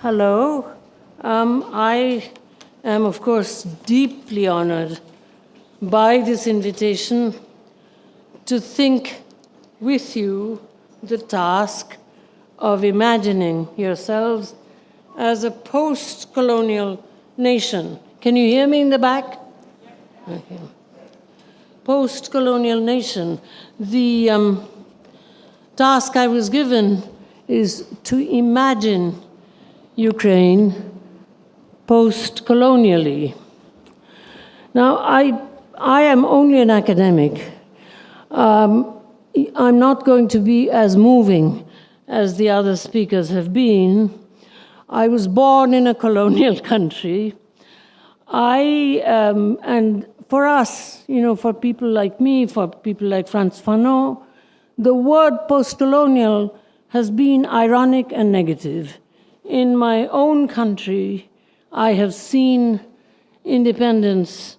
Hello. I am, of course, deeply honored by this invitation to think with you the task of imagining yourselves as a post-colonial nation. Can you hear me in the back? Okay. Post-colonial nation. The task I was given is to imagine Ukraine post-colonially. Now, I am only an academic. I'm not going to be as moving as the other speakers have been. I was born in a colonial country. And for us, for people like me, for people like Frantz Fanon, the word post-colonial has been ironic and negative. In my own country, I have seen independence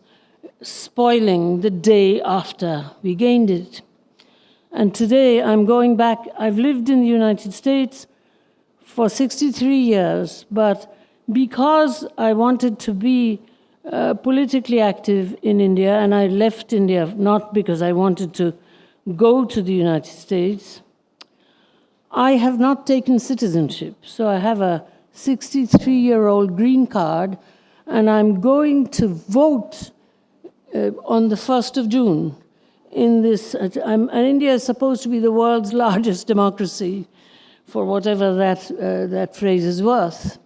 spoiling the day after we gained it. And today I'm going back. I've lived in the United States for 63 years, but because I wanted to be politically active in India, and I left India not because I wanted to go to the United States, I have not taken citizenship. So I have a 63-year-old green card, and I'm going to vote on the 1st of June. And India is supposed to be the world's largest democracy, for whatever that phrase is worth.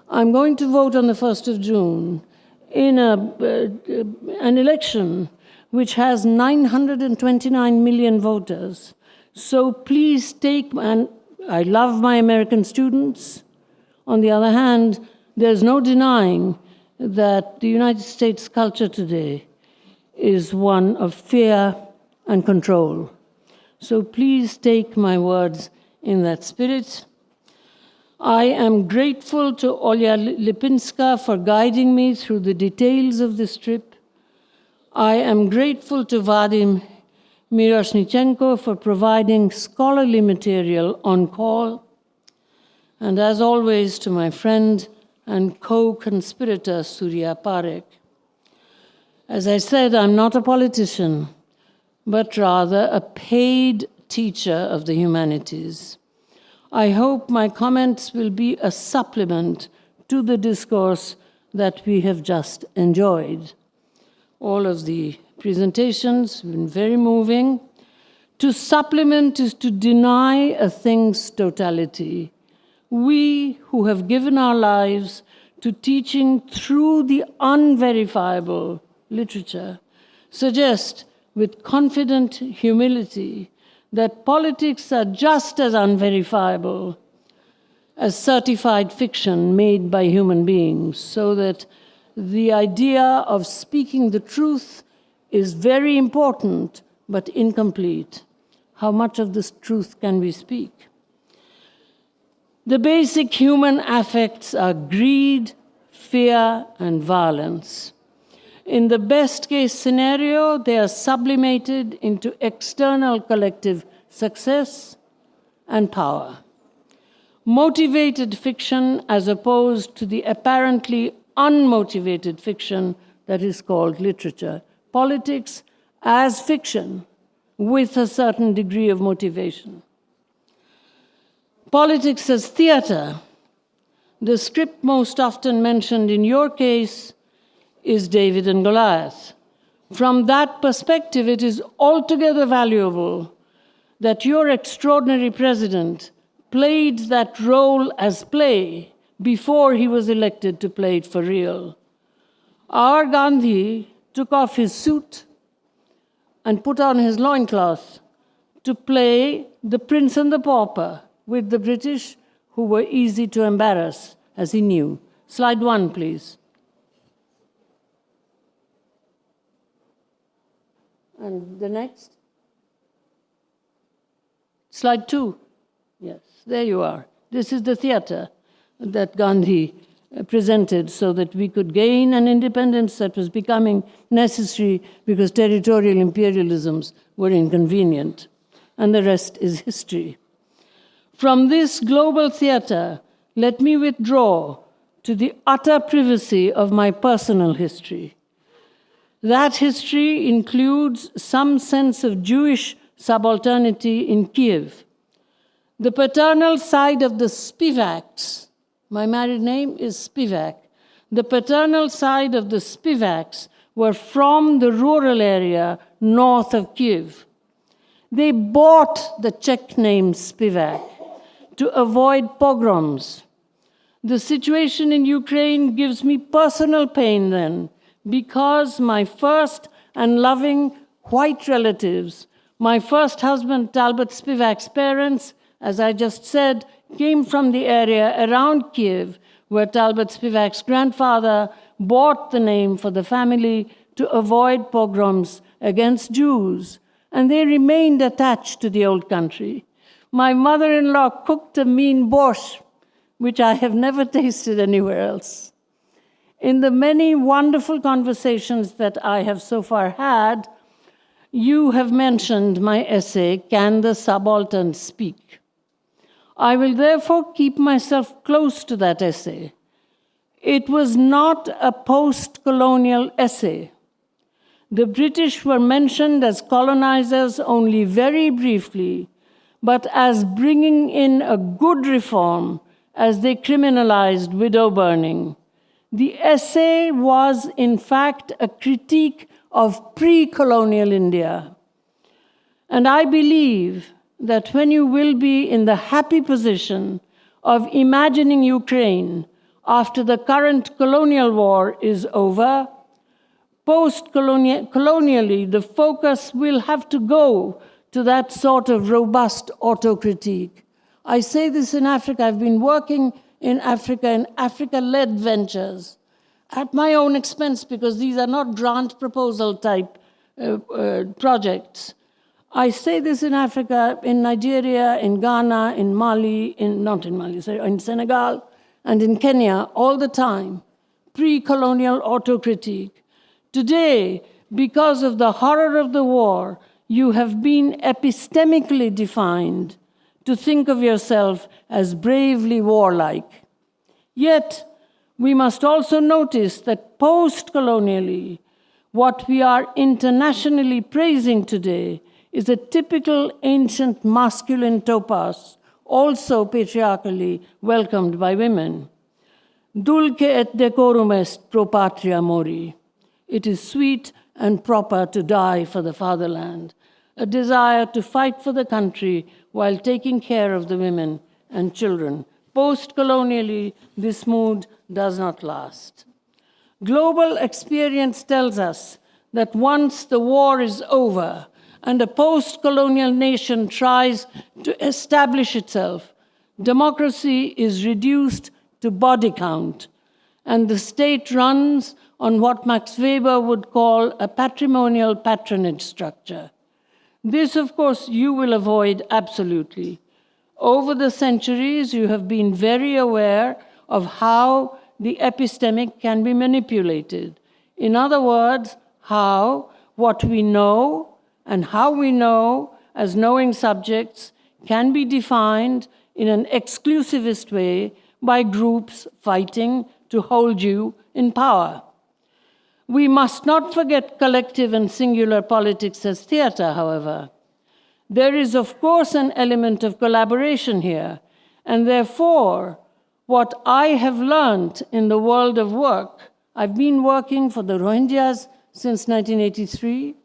I'm going to vote on the 1st of June in an election which has 929 million voters. So please and I love my American students. On the other hand, there's no denying that the United States culture today is one of fear and control. So please take my words in that spirit. I am grateful to Olya Lipinska for guiding me through the details of this trip. I am grateful to Vadim Miroshnichenko for providing scholarly material on call. And as always, to my friend and co-conspirator, Surya Parekh. As I said, I'm not a politician, but rather a paid teacher of the humanities. I hope my comments will be a supplement to the discourse that we have just enjoyed. All of the presentations have been very moving. To supplement is to deny a thing's totality. We who have given our lives to teaching through the unverifiable literature suggest with confident humility that politics are just as unverifiable as certified fiction made by human beings, so that the idea of speaking the truth is very important but incomplete. How much of this truth can we speak? The basic human affects are greed, fear, and violence. In the best-case scenario, they are sublimated into external collective success and power. Motivated fiction as opposed to the apparently unmotivated fiction that is called literature. Politics as fiction with a certain degree of motivation. Politics as theater. The script most often mentioned in your case is David and Goliath. From that perspective, it is altogether valuable that your extraordinary president played that role as play before he was elected to play it for real. Our Gandhi took off his suit and put on his loincloth to play the prince and the pauper with the British, who were easy to embarrass, as he knew. Slide 1, please. And the next. Slide 2. Yes, there you are. This is the theater that Gandhi presented so that we could gain an independence that was becoming necessary because territorial imperialisms were inconvenient. And the rest is history. From this global theater, let me withdraw to the utter privacy of my personal history. That history includes some sense of Jewish subalternity in Kiev. The paternal side of the Spivaks, my married name is Spivak, the paternal side of the Spivaks were from the rural area north of Kiev. They bought the Czech name Spivak to avoid pogroms. The situation in Ukraine gives me personal pain then, because my first and loving white relatives, my first husband Talbot Spivak's parents, as I just said, came from the area around Kiev, where Talbot Spivak's grandfather bought the name for the family to avoid pogroms against Jews, and they remained attached to the old country. My mother-in-law cooked a mean Bosch, which I have never tasted anywhere else. In the many wonderful conversations that I have so far had, you have mentioned my essay, Can the Subaltern Speak? I will therefore keep myself close to that essay. It was not a post-colonial essay. The British were mentioned as colonizers only very briefly, but as bringing in a good reform as they criminalized widow burning. The essay was, in fact, a critique of pre-colonial India. And I believe that when you will be in the happy position of imagining Ukraine after the current colonial war is over, post-colonially, the focus will have to go to that sort of robust autocritique. I say this in Africa. I've been working in Africa-led ventures at my own expense, because these are not grant proposal type projects. I say this in Africa, in Nigeria, in Ghana, in Mali, in Senegal, and in Kenya all the time. Pre-colonial autocritique. Today, because of the horror of the war, you have been epistemically defined to think of yourself as bravely warlike. Yet, we must also notice that post-colonially, what we are internationally praising today is a typical ancient masculine topos, also patriarchally welcomed by women. Dulce et decorum est pro patria mori. It is sweet and proper to die for the fatherland, a desire to fight for the country while taking care of the women and children. Post-colonially, this mood does not last. Global experience tells us that once the war is over and a post-colonial nation tries to establish itself, democracy is reduced to body count, and the state runs on what Max Weber would call a patrimonial patronage structure. This, of course, you will avoid absolutely. Over the centuries, you have been very aware of how the epistemic can be manipulated. In other words, how what we know and how we know as knowing subjects can be defined in an exclusivist way by groups fighting to hold you in power. We must not forget collective and singular politics as theater, however. There is, of course, an element of collaboration here, and therefore, what I have learned in the world of work, I've been working for the Rohingyas since 1983.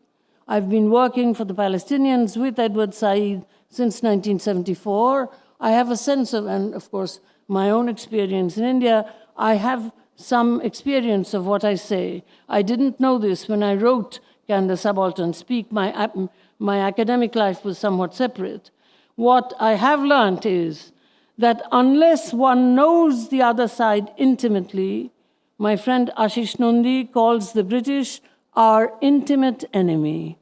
I've been working for the Palestinians with Edward Said since 1974. I have a sense of, and of course, my own experience in India, I have some experience of what I say. I didn't know this when I wrote Can the Subaltern Speak? My academic life was somewhat separate. What I have learned is that unless one knows the other side intimately, my friend Ashish Nundi calls the British our intimate enemy.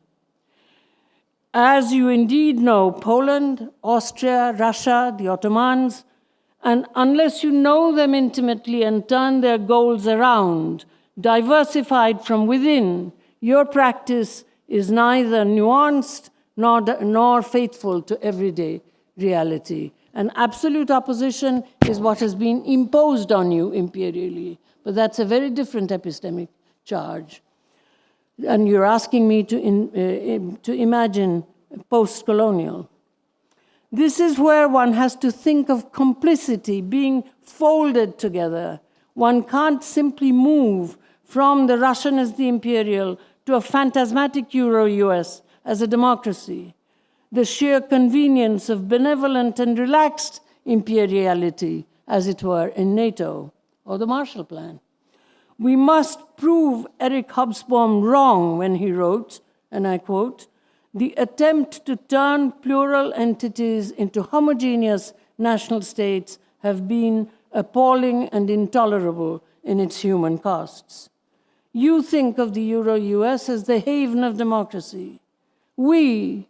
As you indeed know, Poland, Austria, Russia, the Ottomans, and unless you know them intimately and turn their goals around, diversified from within, your practice is neither nuanced nor faithful to everyday reality. And absolute opposition is what has been imposed on you imperially. But that's a very different epistemic charge. And you're asking me to imagine post-colonial. This is where one has to think of complicity being folded together. One can't simply move from the Russian as the imperial to a phantasmatic Euro-US as a democracy. The sheer convenience of benevolent and relaxed imperiality, as it were, in NATO or the Marshall Plan. We must prove Eric Hobsbawm wrong when he wrote, and I quote, "The attempt to turn plural entities into homogeneous national states have been appalling and intolerable in its human costs." You think of the Euro-US as the haven of democracy. We,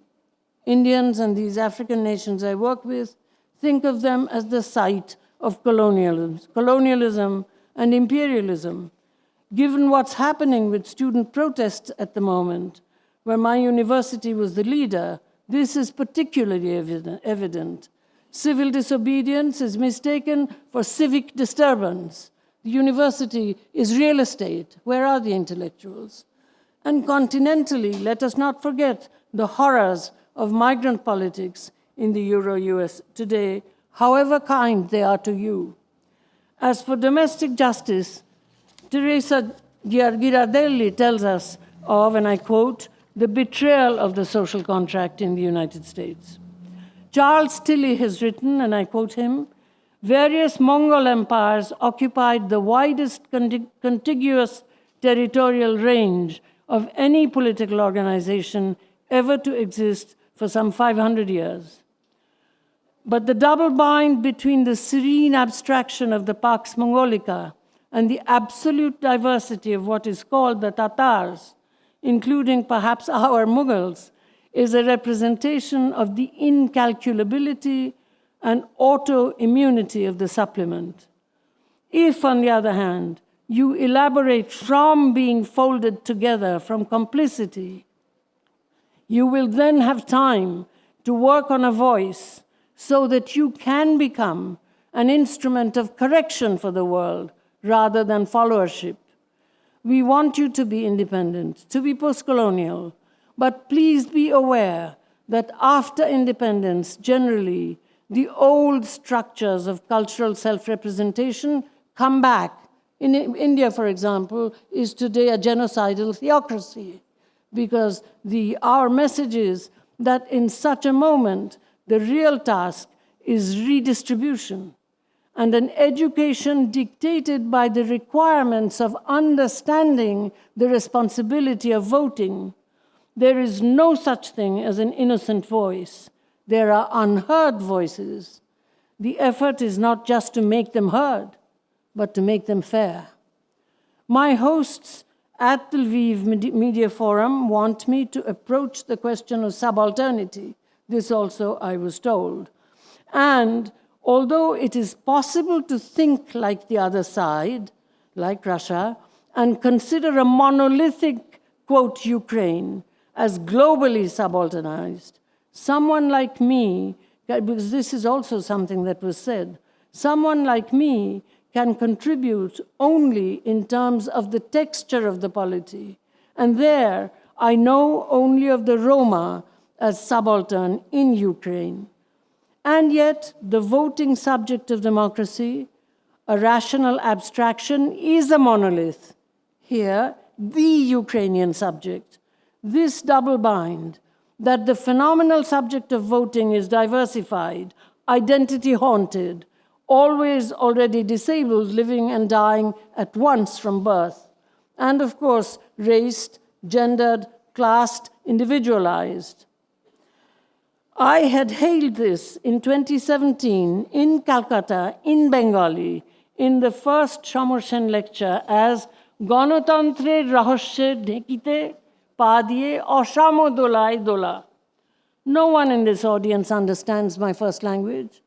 Indians and these African nations I work with, think of them as the site of colonialism and imperialism. Given what's happening with student protests at the moment, where my university was the leader, this is particularly evident. Civil disobedience is mistaken for civic disturbance. The university is real estate. Where are the intellectuals? And continentally, let us not forget the horrors of migrant politics in the Euro-US today, however kind they are to you. As for domestic justice, Teresa Girardelli tells us of, and I quote, the betrayal of the social contract in the United States. Charles Tilly has written, and I quote him, "Various Mongol empires occupied the widest contiguous territorial range of any political organization ever to exist for some 500 years. But the double bind between the serene abstraction of the Pax Mongolica and the absolute diversity of what is called the Tatars, including perhaps our Mughals, is a representation of the incalculability and autoimmunity of the supplement. If, on the other hand, you elaborate from being folded together, from complicity, you will then have time to work on a voice so that you can become an instrument of correction for the world rather than followership. We want you to be independent, to be post-colonial, but please be aware that after independence, generally, the old structures of cultural self-representation come back. In India, for example, is today a genocidal theocracy, because our message is that in such a moment, the real task is redistribution, and an education dictated by the requirements of understanding the responsibility of voting. There is no such thing as an innocent voice. There are unheard voices. The effort is not just to make them heard, but to make them fair. My hosts at the Lviv Media Forum want me to approach the question of subalternity. This also I was told. And although it is possible to think like the other side, like Russia, and consider a monolithic, quote, Ukraine as globally subalternized, someone like me, because this is also something that was said, someone like me can contribute only in terms of the texture of the polity. And there, I know only of the Roma as subaltern in Ukraine. And yet, the voting subject of democracy, a rational abstraction, is a monolith. Here, the Ukrainian subject. This double bind, that the phenomenal subject of voting is diversified, identity haunted, always already disabled, living and dying at once from birth, and of course, raced, gendered, classed, individualized. I had hailed this in 2017 in Calcutta, in Bengali, in the first Chamorsen lecture as Ganotantrer Rahosyer Dhekite Pa Diye Oshamo Dolai Dola. No one in this audience understands my first language.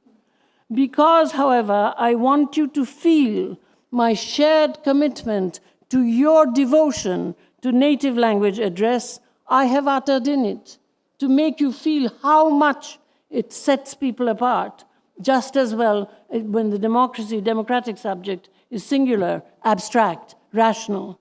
Because, however, I want you to feel my shared commitment to your devotion to native language address, I have uttered in it, to make you feel how much it sets people apart, just as well when the democratic subject is singular, abstract, rational.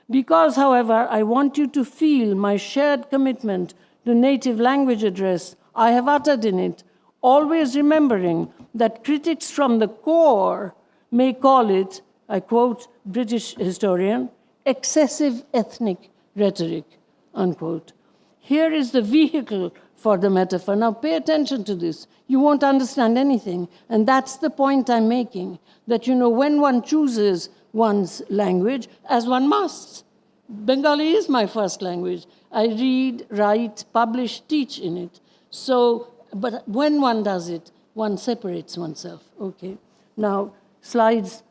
Because, however, I want you to feel my shared commitment to native language address, I have uttered in it, always remembering that critics from the core may call it, I quote British historian, excessive ethnic rhetoric, unquote. Here is the vehicle for the metaphor. Now pay attention to this. You won't understand anything. And that's the point I'm making, that when one chooses one's language, as one must. Bengali is my first language. I read, write, publish, teach in it. So, but when one does it, one separates oneself. Okay. Now, slides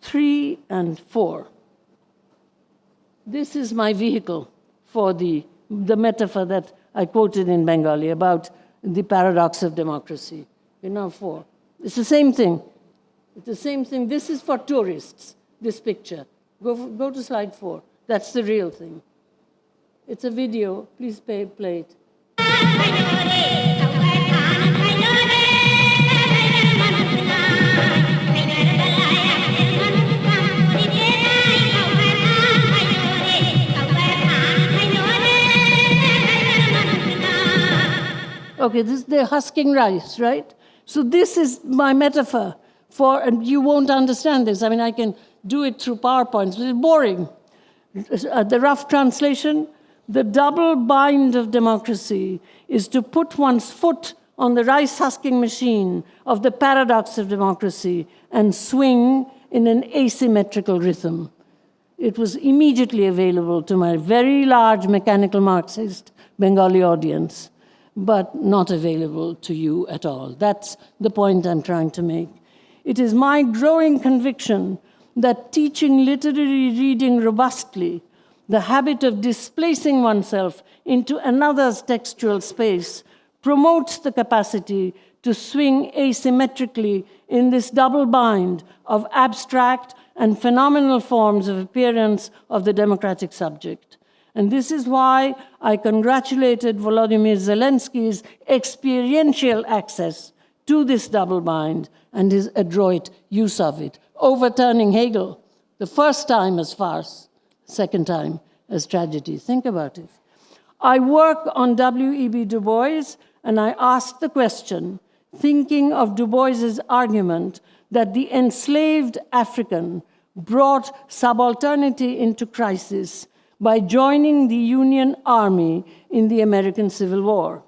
3 and 4. This is my vehicle for the metaphor that I quoted in Bengali about the paradox of democracy. Now 4. It's the same thing. It's the same thing. This is for tourists, this picture. Go to slide 4. That's the real thing. It's a video. Please play it. Okay, they're husking rice, right? So this is my metaphor for, and you won't understand this. I mean, I can do it through PowerPoints, but it's boring. The rough translation, the double bind of democracy is to put one's foot on the rice husking machine of the paradox of democracy and swing in an asymmetrical rhythm. It was immediately available to my very large mechanical Marxist Bengali audience, but not available to you at all. That's the point I'm trying to make. It is my growing conviction that teaching literary reading robustly, the habit of displacing oneself into another's textual space, promotes the capacity to swing asymmetrically in this double bind of abstract and phenomenal forms of appearance of the democratic subject. And this is why I congratulated Volodymyr Zelensky's experiential access to this double bind and his adroit use of it, overturning Hegel, the first time as farce, second time as tragedy. Think about it. I work on W.E.B. Du Bois, and I asked the question, thinking of Du Bois's argument that the enslaved African brought subalternity into crisis by joining the Union Army in the American Civil War.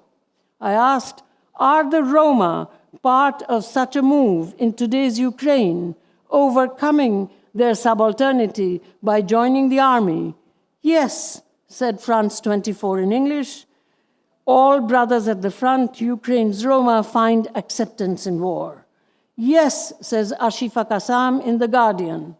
I asked, are the Roma part of such a move in today's Ukraine, overcoming their subalternity by joining the army? Yes, said France 24 in English. All brothers at the front, Ukraine's Roma find acceptance in war. Yes, says Ashifa Kassam in The Guardian.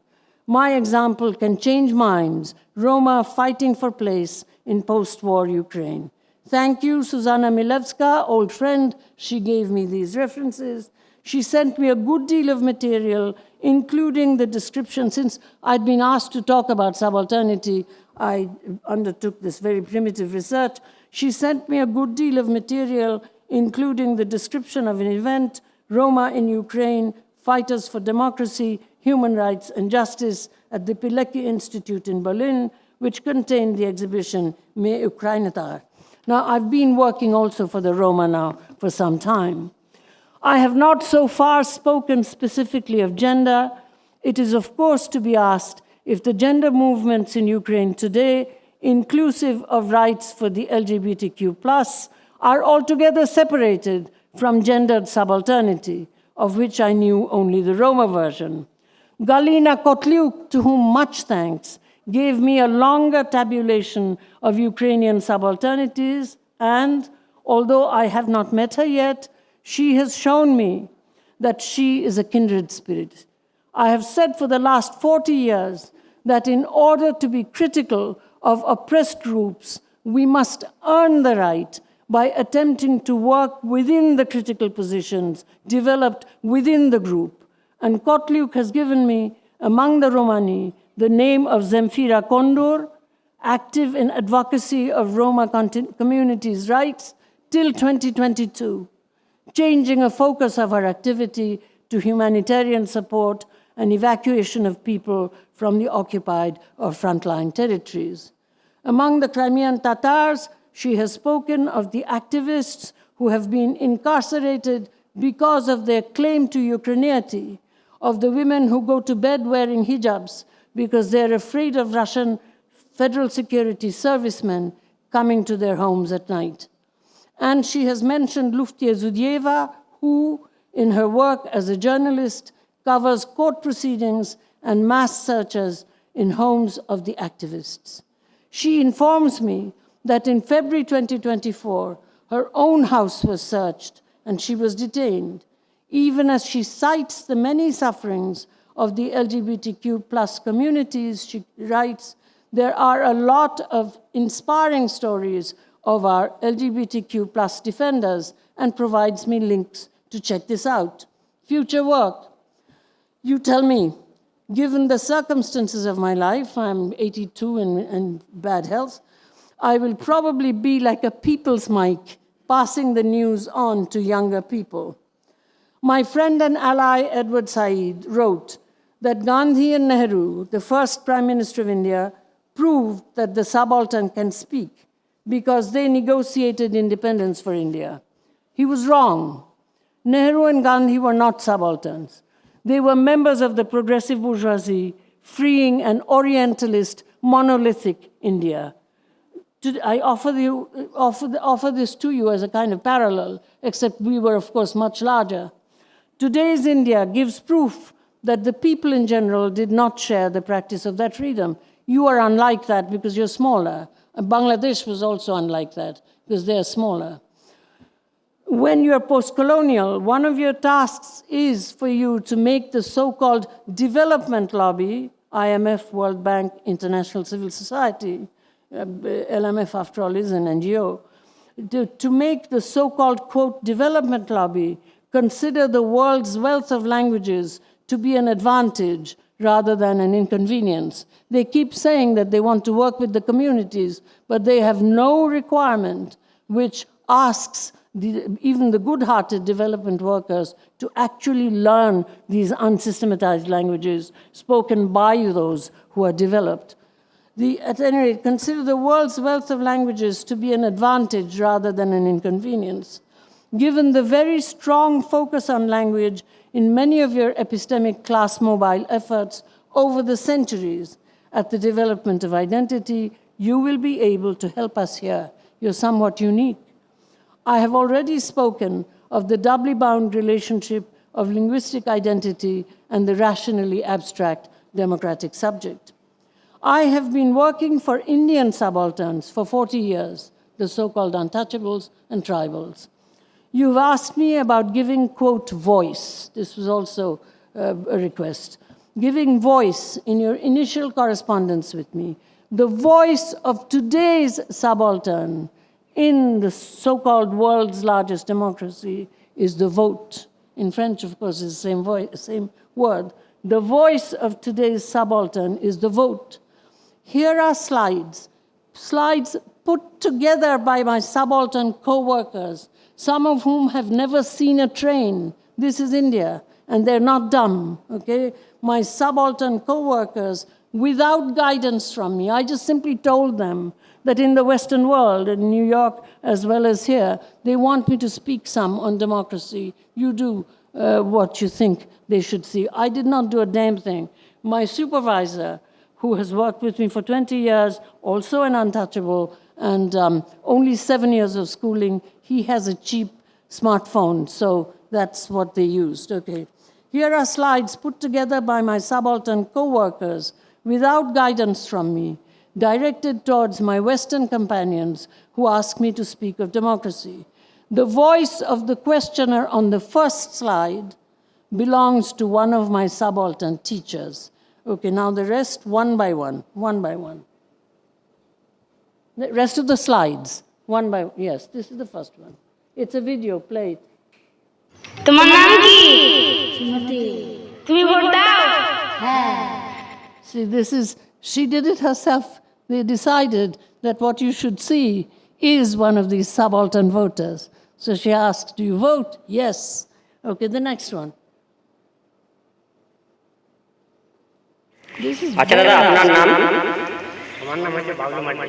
My example can change minds, Roma fighting for place in post-war Ukraine. Thank you, Susanna Milevska, old friend. She gave me these references. She sent me a good deal of material, including the description. Since I'd been asked to talk about subalternity, I undertook this very primitive research. She sent me a good deal of material, including the description of an event, Roma in Ukraine, Fighters for Democracy, Human Rights and Justice at the Pilecki Institute in Berlin, which contained the exhibition Me Ukrainetar. Now, I've been working also for the Roma now for some time. I have not so far spoken specifically of gender. It is, of course, to be asked if the gender movements in Ukraine today, inclusive of rights for the LGBTQ+, are altogether separated from gendered subalternity, of which I knew only the Roma version. Galina Kotliuk, to whom much thanks, gave me a longer tabulation of Ukrainian subalternities, and although I have not met her yet, she has shown me that she is a kindred spirit. I have said for the last 40 years that in order to be critical of oppressed groups, we must earn the right by attempting to work within the critical positions developed within the group. And Kotliuk has given me, among the Romani, the name of Zemfira Kondor, active in advocacy of Roma communities' rights till 2022. changing a focus of her activity to humanitarian support and evacuation of people from the occupied or frontline territories. Among the Crimean Tatars, she has spoken of the activists who have been incarcerated because of their claim to Ukrainianity, of the women who go to bed wearing hijabs because they're afraid of Russian federal security servicemen coming to their homes at night. And she has mentioned Luftia Zudieva, who, in her work as a journalist, covers court proceedings and mass searches in homes of the activists. She informs me that in February 2024, her own house was searched and she was detained, even as she cites the many sufferings of the LGBTQ plus communities. She writes, there are a lot of inspiring stories of our LGBTQ plus defenders, and provides me links to check this out. Future work. You tell me, given the circumstances of my life, I'm 82 and bad health, I will probably be like a people's mic, passing the news on to younger people. My friend and ally Edward Said wrote that Gandhi and Nehru, the first Prime Minister of India, proved that the subaltern can speak because they negotiated independence for India. He was wrong. Nehru and Gandhi were not subalterns. They were members of the progressive bourgeoisie, freeing an Orientalist, monolithic India. I offer this to you as a kind of parallel, except we were, of course, much larger. Today's India gives proof that the people in general did not share the practice of that freedom. You are unlike that because you're smaller. Bangladesh was also unlike that because they're smaller. When you're post-colonial, one of your tasks is for you to make the so-called development lobby, IMF, World Bank, International Civil Society, LMF, after all, is an NGO, to make the so-called, quote, development lobby consider the world's wealth of languages to be an advantage rather than an inconvenience. They keep saying that they want to work with the communities, but they have no requirement which asks even the good-hearted development workers to actually learn these unsystematized languages spoken by those who are developed. At any rate, consider the world's wealth of languages to be an advantage rather than an inconvenience. Given the very strong focus on language in many of your epistemic class mobile efforts over the centuries at the development of identity, you will be able to help us here. You're somewhat unique. I have already spoken of the doubly bound relationship of linguistic identity and the rationally abstract democratic subject. I have been working for Indian subalterns for 40 years, the so-called untouchables and tribals. You've asked me about giving, quote, voice. This was also a request. Giving voice in your initial correspondence with me. The voice of today's subaltern in the so-called world's largest democracy is the vote. In French, of course, is the same word. The voice of today's subaltern is the vote. Here are slides put together by my subaltern co-workers, some of whom have never seen a train. This is India, and they're not dumb, okay? My subaltern co-workers, without guidance from me, I just simply told them that in the Western world, in New York as well as here, they want me to speak some on democracy. You do what you think they should see. I did not do a damn thing. My supervisor, who has worked with me for 20 years, also an untouchable, and only 7 years of schooling, he has a cheap smartphone, so that's what they used. Okay. Here are slides put together by my subaltern co-workers without guidance from me, directed towards my Western companions who ask me to speak of democracy. The voice of the questioner on the first slide belongs to one of my subaltern teachers. Okay, now the rest, one by one. The rest of the slides, one by one. Yes, this is the first one. It's a video, play it. তোমার নাম কি? সুমতি। তুমি vote দাও? হ্যাঁ। See, she did it herself. They decided that what you should see is one of these subaltern voters. So she asked, do you vote? Yes. Okay, the next one. This is अच्छा दादा अपना नाम हमारा नाम है बाबलू माटी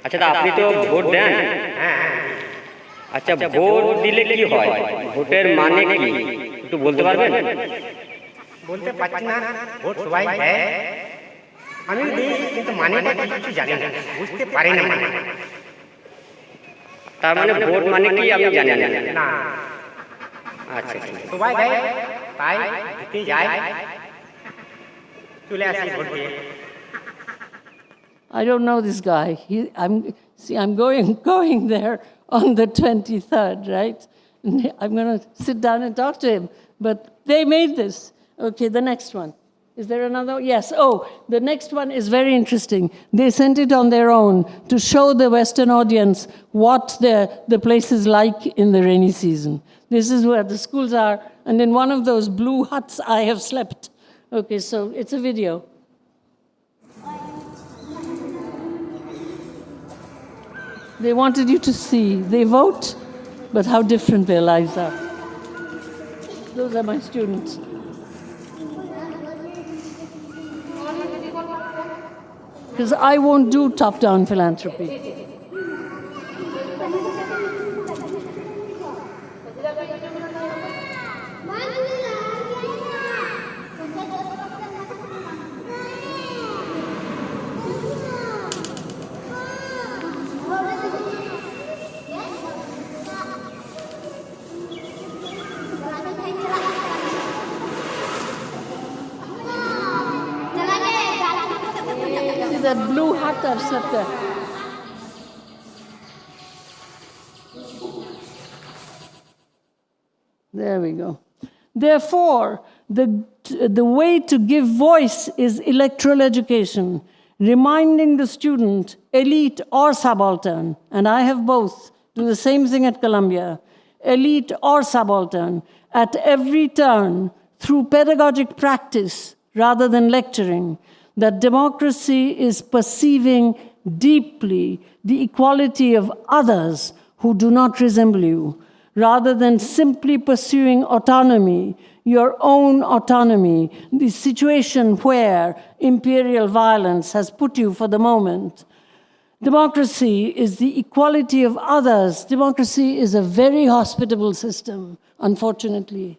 अच्छा दादा আপনি তো ভোট দেন আচ্ছা ভোট দিলে কি হয় ভোটের মানে কি একটু বলতে পারবেন বলতে পারছি না ভোট সবাই দেয় আমি দিই কিন্তু মানেটা কিছু জানি না বুঝতে পারি না তার মানে ভোট মানে কি আপনি জানেন না আচ্ছা সবাই দেয় তাই দিতে যায় চলে আসি ভোট দিয়ে I don't know this guy. I'm going there on the 23rd, right? I'm going to sit down and talk to him. But they made this. Okay, the next one. Is there another? Yes. Oh, the next one is very interesting. They sent it on their own to show the Western audience what the place is like in the rainy season. This is where the schools are. And in one of those blue huts, I have slept. Okay, so it's a video. They wanted you to see. They vote, but how different their lives are. Those are my students. Because I won't do top-down philanthropy. See that blue hut I've slept there. There we go. Therefore, the way to give voice is electoral education, reminding the student, elite or subaltern, and I have both, do the same thing at Columbia, elite or subaltern, at every turn, through pedagogic practice rather than lecturing, that democracy is perceiving deeply the equality of others who do not resemble you, rather than simply pursuing autonomy, your own autonomy, the situation where imperial violence has put you for the moment. Democracy is the equality of others. Democracy is a very hospitable system, unfortunately.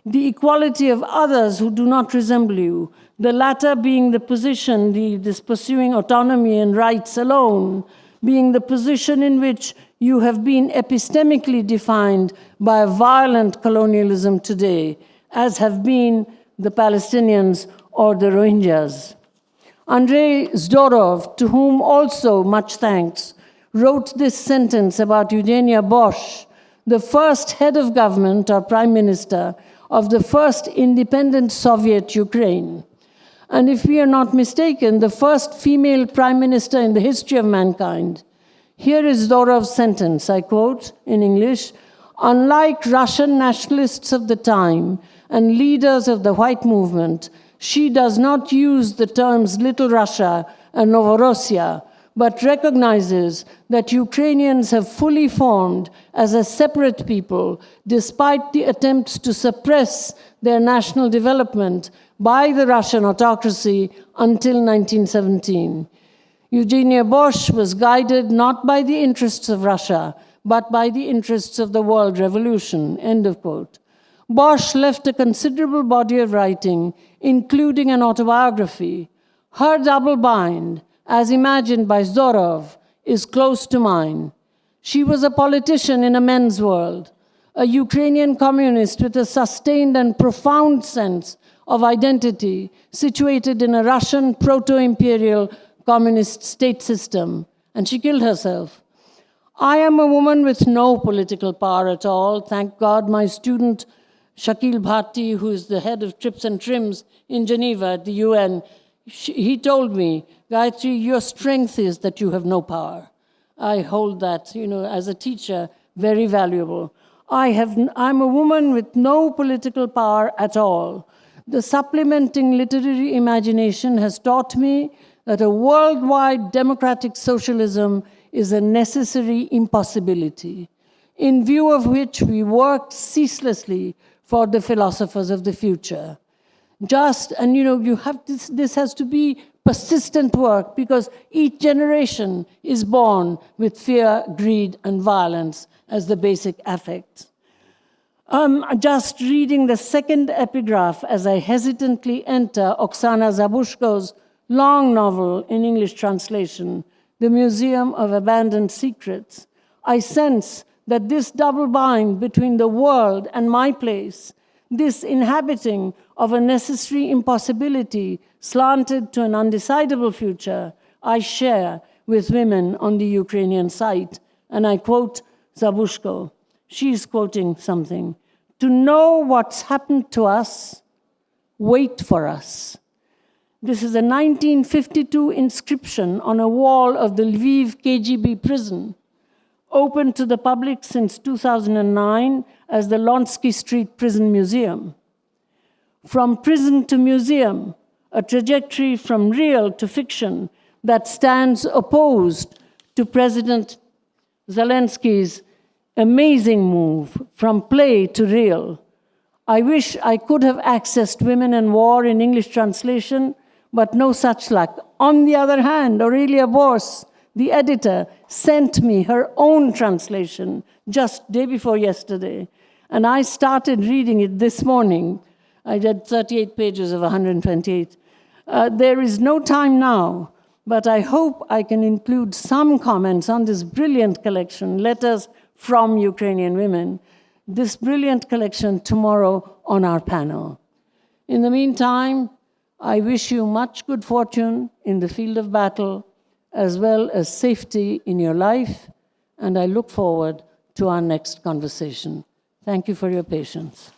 The equality of others who do not resemble you, the latter being the position, this pursuing autonomy and rights alone, being the position in which you have been epistemically defined by a violent colonialism today, as have been the Palestinians or the Rohingyas. Andrei Zdorov, to whom also much thanks, wrote this sentence about Eugenia Bosch, the first head of government or prime minister of the first independent Soviet Ukraine. And if we are not mistaken, the first female prime minister in the history of mankind. Here is Zdorov's sentence, I quote in English, "Unlike Russian nationalists of the time and leaders of the white movement, she does not use the terms Little Russia and Novorossiya, but recognizes that Ukrainians have fully formed as a separate people, despite the attempts to suppress their national development by the Russian autocracy until 1917. Eugenia Bosch was guided not by the interests of Russia, but by the interests of the world revolution," end of quote. Bosch left a considerable body of writing, including an autobiography. Her double bind, as imagined by Zdorov, is close to mine. She was a politician in a men's world, a Ukrainian communist with a sustained and profound sense of identity, situated in a Russian proto-imperial communist state system, and she killed herself. I am a woman with no political power at all. Thank God my student, Shakil Bhatti, who is the head of TRIPS and TRIMS in Geneva at the UN, he told me, Gayatri, your strength is that you have no power. I hold that, as a teacher, very valuable. I'm a woman with no political power at all. The supplementing literary imagination has taught me that a worldwide democratic socialism is a necessary impossibility. in view of which we worked ceaselessly for the philosophers of the future. And you have this has to be persistent work, because each generation is born with fear, greed, and violence as the basic affects. Just reading the second epigraph as I hesitantly enter Oksana Zabushko's long novel in English translation, The Museum of Abandoned Secrets, I sense that this double bind between the world and my place, this inhabiting of a necessary impossibility slanted to an undecidable future, I share with women on the Ukrainian site. And I quote Zabushko. She's quoting something. To know what's happened to us, wait for us. This is a 1952 inscription on a wall of the Lviv KGB prison, open to the public since 2009 as the Lonsky Street Prison Museum. From prison to museum, a trajectory from real to fiction that stands opposed to President Zelensky's amazing move from play to real. I wish I could have accessed Women and War in English translation, but no such luck. On the other hand, Aurelia Bors, the editor, sent me her own translation just day before yesterday, and I started reading it this morning. I read 38 pages of 128. There is no time now, but I hope I can include some comments on this brilliant collection, Letters from Ukrainian Women, this brilliant collection tomorrow on our panel. In the meantime, I wish you much good fortune in the field of battle, as well as safety in your life, and I look forward to our next conversation. Thank you for your patience.